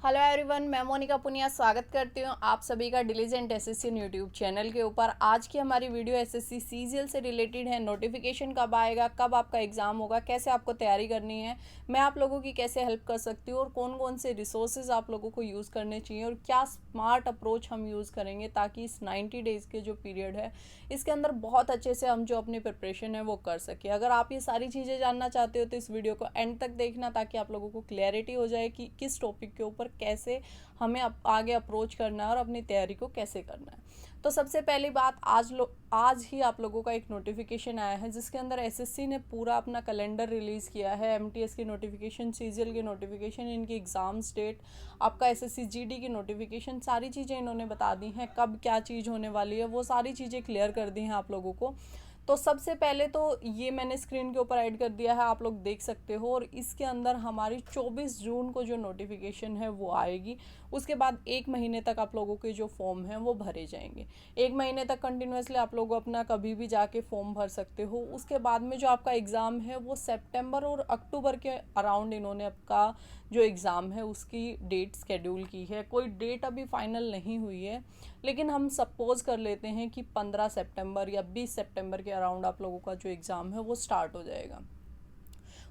Hello everyone, मैं मोनिका पुनिया स्वागत करती हूँ आप सभी का डिलीजेंट एसएससी यूट्यूब चैनल के ऊपर। आज की हमारी वीडियो एसएससी सीजीएल से रिलेटेड है। नोटिफिकेशन कब आएगा, कब आपका एग्ज़ाम होगा, कैसे आपको तैयारी करनी है, मैं आप लोगों की कैसे हेल्प कर सकती हूँ और कौन कौन से रिसोर्सेज आप लोगों को यूज़ करने चाहिए और क्या स्मार्ट अप्रोच हम यूज़ करेंगे ताकि इस 90 डेज़ के जो पीरियड है इसके अंदर बहुत अच्छे से हम जो अपनी प्रिपरेशन है वो कर सकें। अगर आप ये सारी चीज़ें जानना चाहते हो तो इस वीडियो को एंड तक देखना ताकि आप लोगों को क्लैरिटी हो जाए कि किस टॉपिक के ऊपर कैसे हमें आगे अप्रोच करना है और अपनी तैयारी को कैसे करना है। तो सबसे पहली बात, आज ही आप लोगों का एक नोटिफिकेशन आया है जिसके अंदर एसएससी ने पूरा अपना कैलेंडर रिलीज़ किया है। एमटीएस की नोटिफिकेशन, सीजीएल की नोटिफिकेशन, इनकी एग्ज़ाम्स डेट, आपका एसएससी जीडी की नोटिफिकेशन, सारी चीज़ें इन्होंने बता दी हैं। कब क्या चीज़ होने वाली है वो सारी चीज़ें क्लियर कर दी हैं आप लोगों को। तो सबसे पहले तो ये मैंने स्क्रीन के ऊपर ऐड कर दिया है, आप लोग देख सकते हो। और इसके अंदर हमारी 24 जून को जो नोटिफिकेशन है वो आएगी। उसके बाद 1 महीने तक आप लोगों के जो फॉर्म हैं वो भरे जाएंगे। 1 महीने तक कंटिन्यूसली आप लोग अपना कभी भी जाके फॉर्म भर सकते हो। उसके बाद में जो आपका एग्ज़ाम है वो सितंबर और अक्टूबर के अराउंड इन्होंने आपका जो एग्ज़ाम है उसकी डेट शेड्यूल की है। कोई डेट अभी फाइनल नहीं हुई है, लेकिन हम सपोज कर लेते हैं कि 15 सितंबर या 20 सितंबर के अराउंड आप लोगों का जो एग्ज़ाम है वो स्टार्ट हो जाएगा।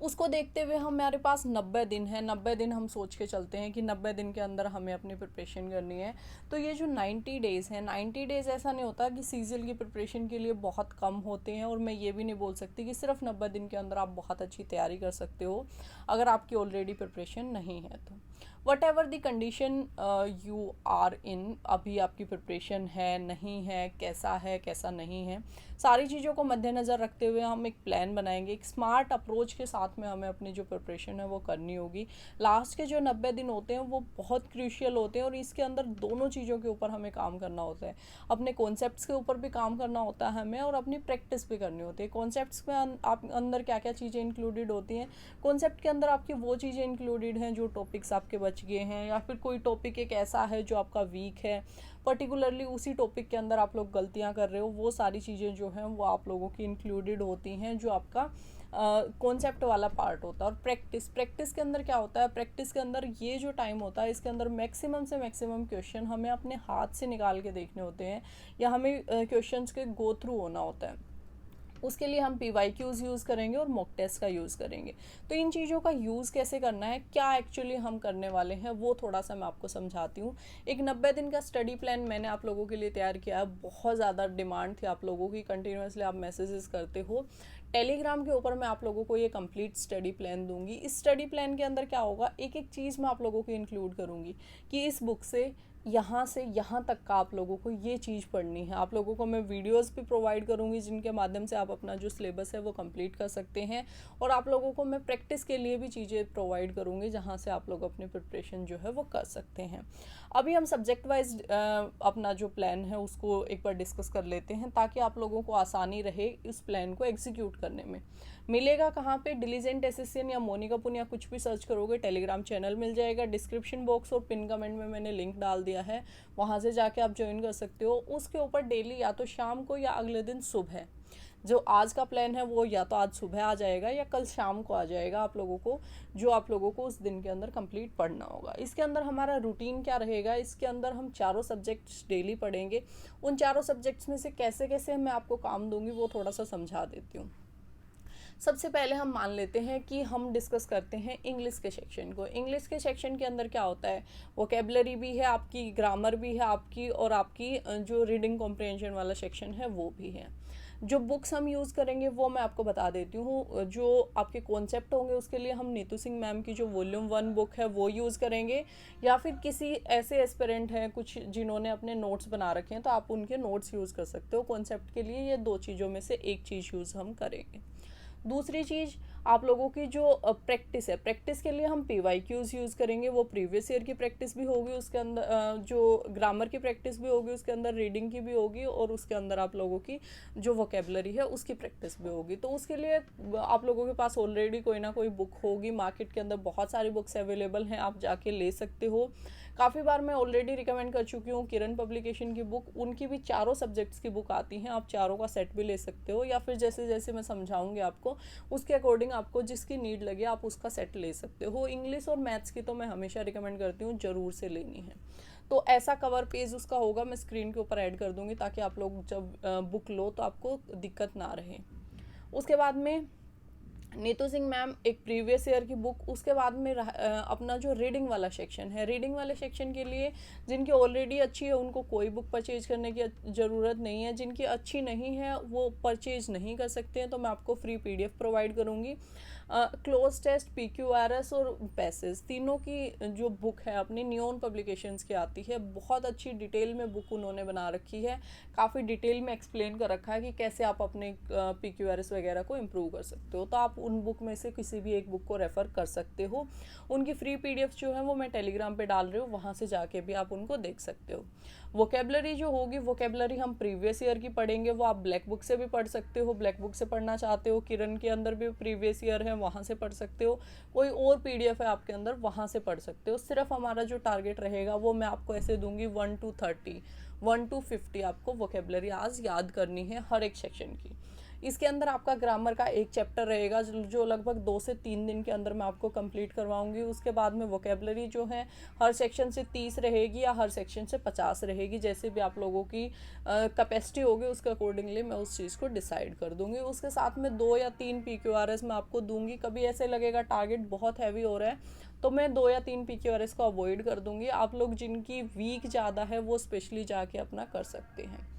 उसको देखते हुए हमारे पास 90 दिन है। 90 दिन हम सोच के चलते हैं कि 90 दिन के अंदर हमें अपनी प्रिपरेशन करनी है। तो ये जो 90 डेज़ हैं, 90 डेज़ ऐसा नहीं होता कि सीजीएल की प्रिपरेशन के लिए बहुत कम होते हैं। और मैं ये भी नहीं बोल सकती कि सिर्फ 90 दिन के अंदर आप बहुत अच्छी तैयारी कर सकते हो अगर आपकी ऑलरेडी प्रिपरेशन नहीं है तो। Whatever the condition you are in, अभी आपकी प्रिपरेशन है नहीं है, कैसा नहीं है, सारी चीज़ों को मद्देनज़र रखते हुए हम एक प्लान बनाएंगे। एक स्मार्ट अप्रोच के साथ में हमें अपनी जो प्रिपरेशन है वो करनी होगी। लास्ट के जो 90 दिन होते हैं वो बहुत क्रूशियल होते हैं और इसके अंदर दोनों चीज़ों के ऊपर हमें काम करना होता है। अपने कॉन्सेप्ट्स के ऊपर भी काम करना होता है हमें और अपनी प्रैक्टिस भी करनी होती है। कॉन्सेप्ट्स में आप अंदर क्या क्या चीज़ें इंक्लूडेड होती हैं, कॉन्सेप्ट के अंदर आपकी वो चीज़ें इंक्लूडेड हैं जो टॉपिक्स आपके बच गए हैं, या फिर कोई टॉपिक एक ऐसा है जो आपका वीक है, पर्टिकुलरली उसी टॉपिक के अंदर आप लोग गलतियां कर रहे हो, वो सारी चीज़ें जो हैं वो आप लोगों की इंक्लूडेड होती हैं जो आपका कॉन्सेप्ट वाला पार्ट होता है। और प्रैक्टिस के अंदर क्या होता है, प्रैक्टिस के अंदर ये जो टाइम होता है इसके अंदर मैक्सिमम से मैक्सिमम क्वेश्चन हमें अपने हाथ से निकाल के देखने होते हैं या हमें क्वेश्चंस के गो थ्रू होना होता है। उसके लिए हम PYQs यूज़ करेंगे और मॉक टेस्ट का यूज़ करेंगे। तो इन चीज़ों का यूज़ कैसे करना है, क्या एक्चुअली हम करने वाले हैं, वो थोड़ा सा मैं आपको समझाती हूँ। एक 90 दिन का स्टडी प्लान मैंने आप लोगों के लिए तैयार किया है। बहुत ज़्यादा डिमांड थी आप लोगों की, कंटिन्यूसली आप मैसेजेस करते हो। टेलीग्राम के ऊपर मैं आप लोगों को ये कंप्लीट स्टडी प्लान दूंगी। इस स्टडी प्लान के अंदर क्या होगा, एक एक चीज़ मैं आप लोगों को इंक्लूड करूँगी कि इस बुक से यहाँ तक का आप लोगों को ये चीज़ पढ़नी है। आप लोगों को मैं वीडियोस भी प्रोवाइड करूँगी जिनके माध्यम से आप अपना जो सिलेबस है वो कंप्लीट कर सकते हैं। और आप लोगों को मैं प्रैक्टिस के लिए भी चीज़ें प्रोवाइड करूँगी जहाँ से आप लोग अपनी प्रिपरेशन जो है वो कर सकते हैं। अभी हम सब्जेक्ट वाइज अपना जो प्लान है उसको एक बार डिस्कस कर लेते हैं ताकि आप लोगों को आसानी रहे इस प्लान को एग्जीक्यूट करने में। मिलेगा कहाँ पे, डिलीजेंट एसएससी या मोनिका पुनिया कुछ भी सर्च करोगे टेलीग्राम चैनल मिल जाएगा। डिस्क्रिप्शन बॉक्स और पिन कमेंट में मैंने लिंक डाल दिया है, वहाँ से जाके आप ज्वाइन कर सकते हो। उसके ऊपर डेली या तो शाम को या अगले दिन सुबह जो आज का प्लान है वो या तो आज सुबह आ जाएगा या कल शाम को आ जाएगा आप लोगों को, जो आप लोगों को उस दिन के अंदर कंप्लीट पढ़ना होगा। इसके अंदर हमारा रूटीन क्या रहेगा, इसके अंदर हम चारों सब्जेक्ट्स डेली पढ़ेंगे। उन चारों सब्जेक्ट्स में से कैसे कैसे मैं आपको काम दूंगी वो थोड़ा सा समझा देती हूँ। सबसे पहले हम मान लेते हैं कि हम डिस्कस करते हैं इंग्लिश के सेक्शन को। इंग्लिश के सेक्शन के अंदर क्या होता है, वोकेबलरी भी है आपकी, ग्रामर भी है आपकी, और आपकी जो रीडिंग कॉम्प्रिहेंशन वाला सेक्शन है वो भी है। जो बुक्स हम यूज़ करेंगे वो मैं आपको बता देती हूँ। जो आपके कॉन्सेप्ट होंगे उसके लिए हम नीतू सिंह मैम की जो वॉल्यूम 1 बुक है वो यूज़ करेंगे, या फिर किसी ऐसे एस्पिरेंट हैं कुछ जिन्होंने अपने नोट्स बना रखे हैं तो आप उनके नोट्स यूज़ कर सकते हो। कॉन्सेप्ट के लिए ये दो चीज़ों में से एक चीज़ यूज़ हम करेंगे। दूसरी चीज़ आप लोगों की जो प्रैक्टिस है, प्रैक्टिस के लिए हम PYQs यूज़ करेंगे। वो प्रीवियस ईयर की प्रैक्टिस भी होगी, उसके अंदर जो ग्रामर की प्रैक्टिस भी होगी, उसके अंदर रीडिंग की भी होगी, और उसके अंदर आप लोगों की जो वोकेबलरी है उसकी प्रैक्टिस भी होगी। तो उसके लिए आप लोगों के पास ऑलरेडी कोई ना कोई बुक होगी। मार्केट के अंदर बहुत सारी बुक्स अवेलेबल हैं, आप जाके ले सकते हो। काफ़ी बार मैं ऑलरेडी रिकमेंड कर चुकी हूँ किरण पब्लिकेशन की बुक, उनकी भी चारों सब्जेक्ट्स की बुक आती हैं, आप चारों का सेट भी ले सकते हो, या फिर जैसे जैसे मैं समझाऊंगी आपको उसके अकॉर्डिंग आपको जिसकी नीड लगे आप उसका सेट ले सकते हो। इंग्लिश और मैथ्स की तो मैं हमेशा रिकमेंड करती हूँ ज़रूर से लेनी है। तो ऐसा कवर पेज उसका होगा, मैं स्क्रीन के ऊपर ऐड कर दूँगी ताकि आप लोग जब बुक लो तो आपको दिक्कत ना रहे। उसके बाद में नीतू सिंह मैम एक प्रीवियस ईयर की बुक, उसके बाद में अपना जो रीडिंग वाला सेक्शन है, रीडिंग वाले सेक्शन के लिए जिनकी ऑलरेडी अच्छी है उनको कोई बुक परचेज करने की ज़रूरत नहीं है, जिनकी अच्छी नहीं है वो परचेज नहीं कर सकते हैं, तो मैं आपको फ्री पीडीएफ प्रोवाइड करूँगी। क्लोज टेस्ट, PQRS और पैसेज तीनों की जो बुक है अपनी नियॉन पब्लिकेशंस की आती है, बहुत अच्छी डिटेल में बुक उन्होंने बना रखी है, काफ़ी डिटेल में एक्सप्लेन कर रखा है कि कैसे आप अपने PQRS वगैरह को इम्प्रूव कर सकते हो। तो आप उन बुक में से किसी भी एक बुक को रेफ़र कर सकते हो। उनकी फ्री PDF जो है वो मैं टेलीग्राम पे डाल रही हूँ, वहाँ से जाके भी आप उनको देख सकते हो। वोकेबलरी जो होगी, वोकेबलरी हम प्रीवियस ईयर की पढ़ेंगे, वो आप ब्लैक बुक से भी पढ़ सकते हो, ब्लैक बुक से पढ़ना चाहते हो किरण के अंदर भी प्रीवियस ईयर है वहाँ से पढ़ सकते हो, कोई और PDF है आपके अंदर वहाँ से पढ़ सकते हो। सिर्फ हमारा जो टारगेट रहेगा वो मैं आपको ऐसे दूंगी 1 to 30, 1 to 50 आपको वोकेबलरी आज याद करनी है हर एक सेक्शन की। इसके अंदर आपका ग्रामर का एक चैप्टर रहेगा जो लगभग 2 से 3 दिन के अंदर मैं आपको कंप्लीट करवाऊंगी। उसके बाद में वोकेबलरी जो है हर सेक्शन से 30 रहेगी या हर सेक्शन से 50 रहेगी, जैसे भी आप लोगों की कैपेसिटी होगी उसके अकॉर्डिंगली मैं उस चीज़ को डिसाइड कर दूंगी। उसके साथ में 2 या 3 PQRS मैं आपको दूंगी। कभी ऐसे लगेगा टारगेट बहुत हैवी हो रहा है तो मैं 2 या 3 PQRS को अवॉइड कर दूंगी। आप लोग जिनकी वीक ज़्यादा है वो स्पेशली जाके अपना कर सकते हैं।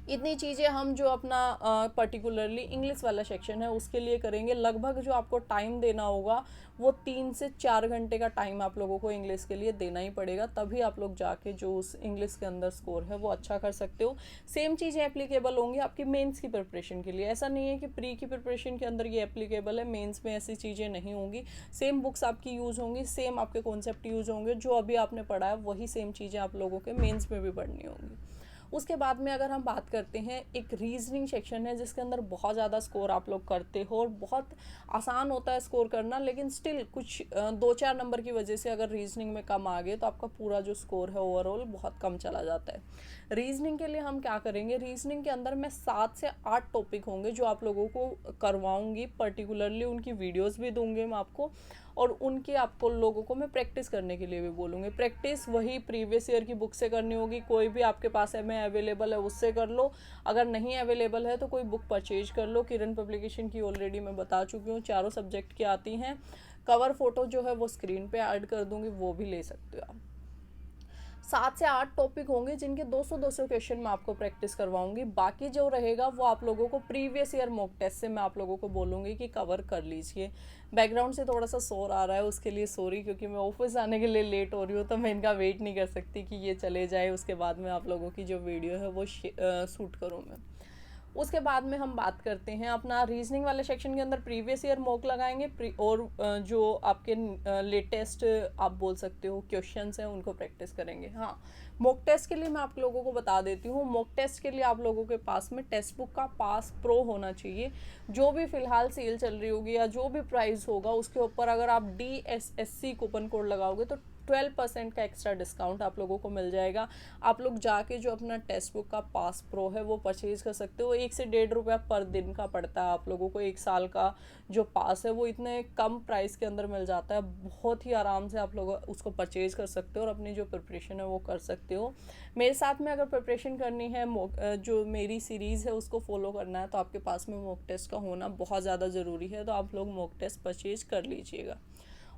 इतनी चीज़ें हम जो अपना पर्टिकुलरली इंग्लिश वाला सेक्शन है उसके लिए करेंगे। लगभग जो आपको टाइम देना होगा वो 3 से 4 घंटे का टाइम आप लोगों को इंग्लिश के लिए देना ही पड़ेगा, तभी आप लोग जाके जो उस इंग्लिश के अंदर स्कोर है वो अच्छा कर सकते हो। सेम चीज़ें एप्लीकेबल होंगी आपकी मेंस की प्रिपरेशन के लिए। ऐसा नहीं है कि प्री की प्रिपरेशन के अंदर ये एप्लीकेबल है, मेंस में ऐसी चीज़ें नहीं होंगी। सेम बुक्स आपकी यूज़ होंगी, सेम आपके कॉन्सेप्ट यूज़ होंगे, जो अभी आपने पढ़ा है वही सेम चीज़ें आप लोगों के मेंस में भी पढ़नी होंगी। उसके बाद में अगर हम बात करते हैं, एक रीजनिंग सेक्शन है जिसके अंदर बहुत ज़्यादा स्कोर आप लोग करते हो और बहुत आसान होता है स्कोर करना, लेकिन स्टिल कुछ 2-4 नंबर की वजह से अगर रीजनिंग में कम आ गए तो आपका पूरा जो स्कोर है ओवरऑल बहुत कम चला जाता है। रीजनिंग के लिए हम क्या करेंगे, रीजनिंग के अंदर मैं 7 से 8 टॉपिक होंगे जो आप लोगों को करवाऊंगी, पर्टिकुलरली उनकी वीडियोस भी दूंगी मैं आपको, और उनके आपको लोगों को मैं प्रैक्टिस करने के लिए भी बोलूँगी। प्रैक्टिस वही प्रीवियस ईयर की बुक से करनी होगी, कोई भी आपके पास में अवेलेबल है उससे कर लो, अगर नहीं अवेलेबल है तो कोई बुक परचेज कर लो। किरण पब्लिकेशन की ऑलरेडी मैं बता चुकी हूँ, चारों सब्जेक्ट की आती हैं। कवर फोटो जो है वो स्क्रीन पे ऐड कर दूंगी, वो भी ले सकते हो आप। 7 से 8 टॉपिक होंगे जिनके 200-200 क्वेश्चन मैं आपको प्रैक्टिस करवाऊंगी। बाकी जो रहेगा वो आप लोगों को प्रीवियस ईयर मॉक टेस्ट से मैं आप लोगों को बोलूँगी कि कवर कर लीजिए। बैकग्राउंड से थोड़ा सा शोर आ रहा है, उसके लिए सॉरी, क्योंकि मैं ऑफिस आने के लिए लेट हो रही हूँ तो मैं इनका वेट नहीं कर सकती कि ये चले जाए, उसके बाद में आप लोगों की जो वीडियो है वो शूट करूँ मैं। उसके बाद में हम बात करते हैं अपना रीजनिंग वाले सेक्शन के अंदर प्रीवियस ईयर मॉक लगाएंगे और जो आपके लेटेस्ट आप बोल सकते हो क्वेश्चंस हैं उनको प्रैक्टिस करेंगे। हाँ, मॉक टेस्ट के लिए मैं आप लोगों को बता देती हूँ, मॉक टेस्ट के लिए आप लोगों के पास में टेक्स्ट बुक का पास प्रो होना चाहिए। जो भी फिलहाल सेल चल रही होगी या जो भी प्राइस होगा उसके ऊपर अगर आप DSSC कूपन कोड लगाओगे तो 12% का एक्स्ट्रा डिस्काउंट आप लोगों को मिल जाएगा। आप लोग जाके जो अपना टेक्स्ट बुक का पास प्रो है वो परचेज कर सकते हो। 1 से 1.5 रुपया पर दिन का पड़ता है आप लोगों को। 1 साल का जो पास है वो इतने कम प्राइस के अंदर मिल जाता है, बहुत ही आराम से आप लोग उसको परचेज कर सकते हो और अपनी जो प्रिपरेशन है वो कर सकते हो। मेरे साथ में अगर प्रिपरेशन करनी है, जो मेरी सीरीज़ है उसको फॉलो करना है, तो आपके पास में मॉक टेस्ट का होना बहुत ज़्यादा ज़रूरी है, तो आप लोग मॉक टेस्ट परचेज कर लीजिएगा।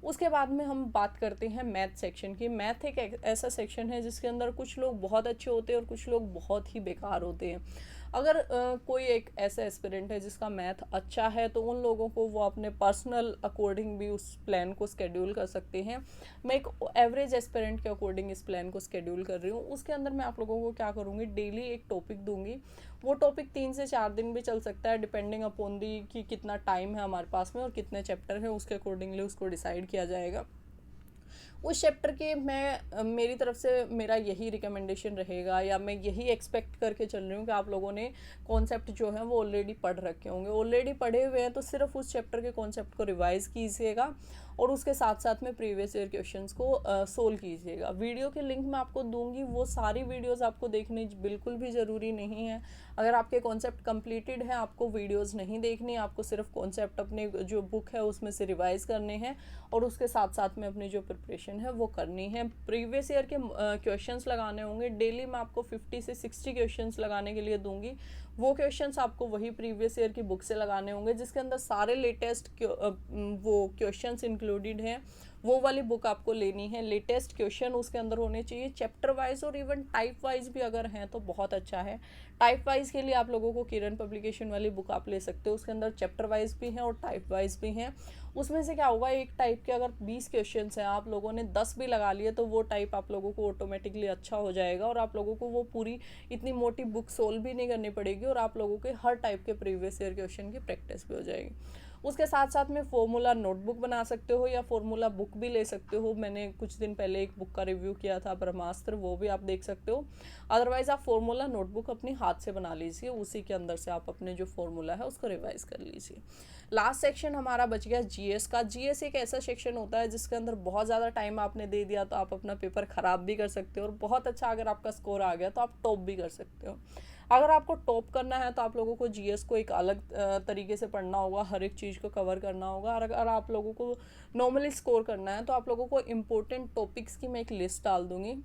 उसके बाद में हम बात करते हैं मैथ सेक्शन की। मैथ एक ऐसा सेक्शन है जिसके अंदर कुछ लोग बहुत अच्छे होते हैं और कुछ लोग बहुत ही बेकार होते हैं। अगर कोई एक ऐसा एस्पिरेंट है जिसका मैथ अच्छा है तो उन लोगों को वो अपने पर्सनल अकॉर्डिंग भी उस प्लान को स्केड्यूल कर सकते हैं। मैं एक एवरेज एस्पिरेंट के अकॉर्डिंग इस प्लान को स्केड्यूल कर रही हूँ। उसके अंदर मैं आप लोगों को क्या करूँगी, डेली एक टॉपिक दूंगी। वो टॉपिक 3 से 4 दिन भी चल सकता है, डिपेंडिंग अपॉन दी कि कितना टाइम है हमारे पास में और कितने चैप्टर हैं, उसके अकॉर्डिंगली उसको डिसाइड किया जाएगा। उस चैप्टर के मैं मेरी तरफ से मेरा यही रिकमेंडेशन रहेगा या मैं यही एक्सपेक्ट करके चल रही हूँ कि आप लोगों ने कॉन्सेप्ट जो है वो ऑलरेडी पढ़ रखे होंगे। ऑलरेडी पढ़े हुए हैं तो सिर्फ उस चैप्टर के कॉन्सेप्ट को रिवाइज़ कीजिएगा और उसके साथ साथ में प्रीवियस ईयर क्वेश्चंस को सोल्व कीजिएगा। वीडियो के लिंक मैं आपको दूंगी, वो सारी वीडियोस आपको देखनी बिल्कुल भी ज़रूरी नहीं है। अगर आपके कॉन्सेप्ट कंप्लीटेड है, आपको वीडियोस नहीं देखनी, आपको सिर्फ कॉन्सेप्ट अपने जो बुक है उसमें से रिवाइज करने हैं और उसके साथ साथ में अपनी जो प्रिपरेशन है वो करनी है। प्रीवियस ईयर के क्वेश्चंस लगाने होंगे। डेली मैं आपको 50 से 60 क्वेश्चंस लगाने के लिए दूंगी। वो क्वेश्चंस आपको वही प्रीवियस ईयर की बुक से लगाने होंगे जिसके अंदर सारे लेटेस्ट वो क्वेश्चंस इंक्लूडेड हैं। वो वाली बुक आपको लेनी है। लेटेस्ट क्वेश्चन उसके अंदर होने चाहिए, चैप्टर वाइज और इवन टाइप वाइज भी अगर हैं तो बहुत अच्छा है। टाइप वाइज के लिए आप लोगों को किरण पब्लिकेशन वाली बुक आप ले सकते हो। उसके अंदर चैप्टर वाइज भी हैं और टाइप वाइज भी हैं। उसमें से क्या होगा, एक टाइप के अगर 20 क्वेश्चन हैं, आप लोगों ने 10 भी लगा लिए तो वो टाइप आप लोगों को ऑटोमेटिकली अच्छा हो जाएगा और आप लोगों को वो पूरी इतनी मोटी बुक सोल्व भी नहीं करनी पड़ेगी और आप लोगों के हर टाइप के प्रीवियस ईयर क्वेश्चन की प्रैक्टिस भी हो जाएगी। उसके साथ साथ में फॉर्मूला नोटबुक बना सकते हो या फॉर्मूला बुक भी ले सकते हो। मैंने कुछ दिन पहले एक बुक का रिव्यू किया था, ब्रह्मास्त्र, वो भी आप देख सकते हो। अदरवाइज आप फॉर्मूला नोटबुक अपनी हाथ से बना लीजिए, उसी के अंदर से आप अपने जो फॉर्मूला है उसको रिवाइज कर लीजिए। लास्ट सेक्शन हमारा बच गया जीएस का। जीएस एक ऐसा सेक्शन होता है जिसके अंदर बहुत ज़्यादा टाइम आपने दे दिया तो आप अपना पेपर ख़राब भी कर सकते हो और बहुत अच्छा अगर आपका स्कोर आ गया तो आप टॉप भी कर सकते हो। अगर आपको टॉप करना है तो आप लोगों को जीएस को एक अलग तरीके से पढ़ना होगा, हर एक चीज़ को कवर करना होगा। और अगर आप लोगों को नॉर्मली स्कोर करना है तो आप लोगों को इम्पोर्टेंट टॉपिक्स की मैं एक लिस्ट डाल दूंगी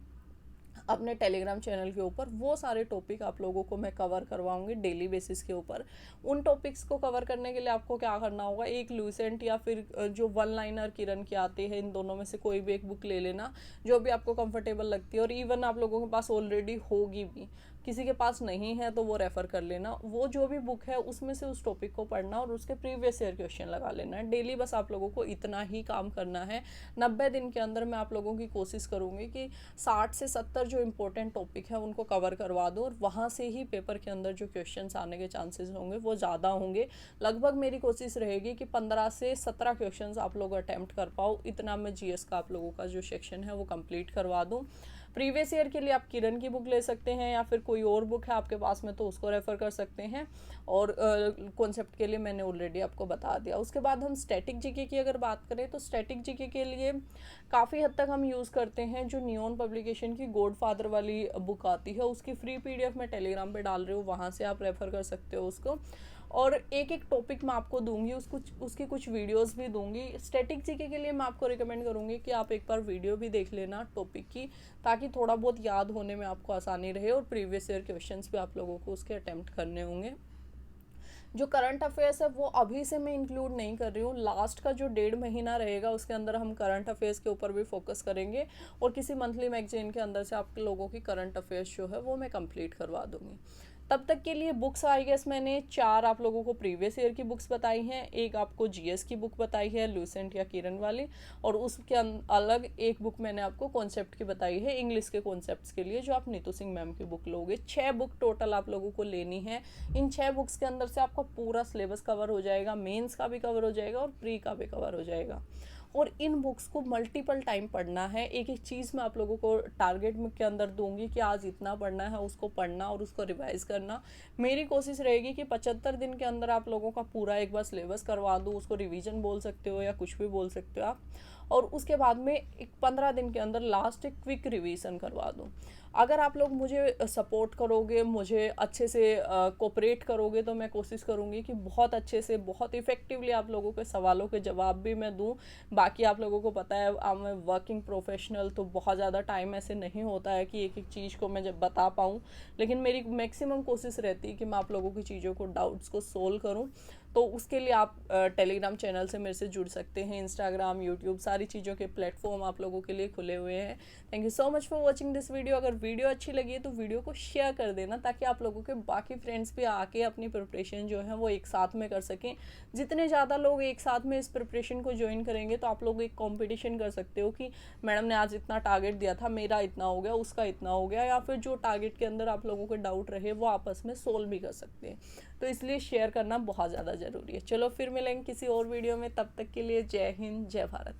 अपने टेलीग्राम चैनल के ऊपर। वो सारे टॉपिक आप लोगों को मैं कवर करवाऊंगी डेली बेसिस के ऊपर। उन टॉपिक्स को कवर करने के लिए आपको क्या करना होगा, एक लूसेंट या फिर जो वन लाइनर किरण की आती है, इन दोनों में से कोई भी एक बुक ले लेना जो भी आपको कंफर्टेबल लगती है। और इवन आप लोगों के पास ऑलरेडी होगी भी, किसी के पास नहीं है तो वो रेफ़र कर लेना। वो जो भी बुक है उसमें से उस टॉपिक को पढ़ना और उसके प्रीवियस ईयर क्वेश्चन लगा लेना है डेली। बस आप लोगों को इतना ही काम करना है। 90 दिन के अंदर मैं आप लोगों की कोशिश करूँगी कि 60 से 70 जो इम्पोर्टेंट टॉपिक है उनको कवर करवा दूँ और वहाँ से ही पेपर के अंदर जो क्वेश्चंस आने के चांसेस होंगे वो ज़्यादा होंगे। लगभग मेरी कोशिश रहेगी कि 15 से 17 क्वेश्चंस आप लोग अटैम्प्ट कर पाओ। इतना मैं जीएस का आप लोगों का जो सेक्शन है वो कंप्लीट करवा दूँ। प्रीवियस ईयर के लिए आप किरण की बुक ले सकते हैं या फिर कोई और बुक है आपके पास में तो उसको रेफ़र कर सकते हैं। और कॉन्सेप्ट के लिए मैंने ऑलरेडी आपको बता दिया। उसके बाद हम स्टैटिक जीके की अगर बात करें तो स्टैटिक जीके के लिए काफ़ी हद तक हम यूज़ करते हैं जो नियॉन पब्लिकेशन की गॉडफादर वाली बुक आती है। उसकी फ्री पीडीएफ मैं टेलीग्राम पे डाल रही हूँ, वहाँ से आप रेफ़र कर सकते हो उसको। और एक एक टॉपिक मैं आपको दूंगी, उसकी कुछ वीडियोस भी दूंगी। स्टैटिक जीके के लिए मैं आपको रिकमेंड करूंगी कि आप एक बार वीडियो भी देख लेना टॉपिक की, ताकि थोड़ा बहुत याद होने में आपको आसानी रहे और प्रीवियस ईयर क्वेश्चंस भी आप लोगों को उसके अटेम्प्ट करने होंगे। जो करंट अफेयर्स है वो अभी से मैं इंक्लूड नहीं कर रही हूँ। लास्ट का जो 1.5 महीना रहेगा उसके अंदर हम करंट अफेयर्स के ऊपर भी फोकस करेंगे और किसी मंथली मैगजीन के अंदर से आप लोगों की करंट अफेयर्स जो है वो मैं कंप्लीट करवा दूंगी। तब तक के लिए बुक्स आई गेस मैंने 4 आप लोगों को प्रीवियस ईयर की बुक्स बताई हैं, एक आपको जीएस की बुक बताई है लूसेंट या किरण वाली, और उसके अलग एक बुक मैंने आपको कॉन्सेप्ट की बताई है इंग्लिश के कॉन्सेप्ट्स के लिए, जो आप नीतू सिंह मैम की बुक लोगे। 6 बुक टोटल आप लोगों को लेनी है। इन 6 बुक्स के अंदर से आपका पूरा सिलेबस कवर हो जाएगा, मेंस का भी कवर हो जाएगा और प्री का भी कवर हो जाएगा। और इन बुक्स को मल्टीपल टाइम पढ़ना है। एक एक चीज़ मैं आप लोगों को टारगेट के अंदर दूंगी कि आज इतना पढ़ना है, उसको पढ़ना और उसको रिवाइज करना। मेरी कोशिश रहेगी कि 75 दिन के अंदर आप लोगों का पूरा एक बार सिलेबस करवा दूँ। उसको रिवीजन बोल सकते हो या कुछ भी बोल सकते हो आप। और उसके बाद में एक 15 दिन के अंदर लास्ट एक क्विक रिवीजन करवा दूँ। अगर आप लोग मुझे सपोर्ट करोगे, मुझे अच्छे से कोऑपरेट करोगे, तो मैं कोशिश करूँगी कि बहुत अच्छे से, बहुत इफ़ेक्टिवली आप लोगों के सवालों के जवाब भी मैं दूँ। बाकी आप लोगों को पता है अब मैं वर्किंग प्रोफेशनल, तो बहुत ज़्यादा टाइम ऐसे नहीं होता है कि एक एक चीज़ को मैं जब बता पाऊँ, लेकिन मेरी मैक्सिमम कोशिश रहती है कि मैं आप लोगों की चीज़ों को, डाउट्स को सोल्व करूँ। तो उसके लिए आप टेलीग्राम चैनल से मेरे से जुड़ सकते हैं। इंस्टाग्राम, यूट्यूब, सारी चीज़ों के प्लेटफॉर्म आप लोगों के लिए खुले हुए हैं। Thank you so much for watching this video. अगर वीडियो अच्छी लगी है तो वीडियो को शेयर कर देना, ताकि आप लोगों के बाकी फ्रेंड्स भी आके अपनी प्रिपरेशन जो है वो एक साथ में कर सकें। जितने ज़्यादा लोग एक साथ में इस प्रिपरेशन को ज्वाइन करेंगे तो आप लोग एक कॉम्पिटिशन कर सकते हो कि मैडम ने आज इतना टारगेट दिया था, मेरा इतना हो गया, उसका इतना हो गया, या फिर जो टारगेट के अंदर आप लोगों के डाउट रहे वो आपस में सोल्व भी कर सकते हैं। तो इसलिए शेयर करना बहुत ज़्यादा ज़रूरी है। चलो फिर मिलेंगे किसी और वीडियो में, तब तक के लिए जय हिंद, जय भारत।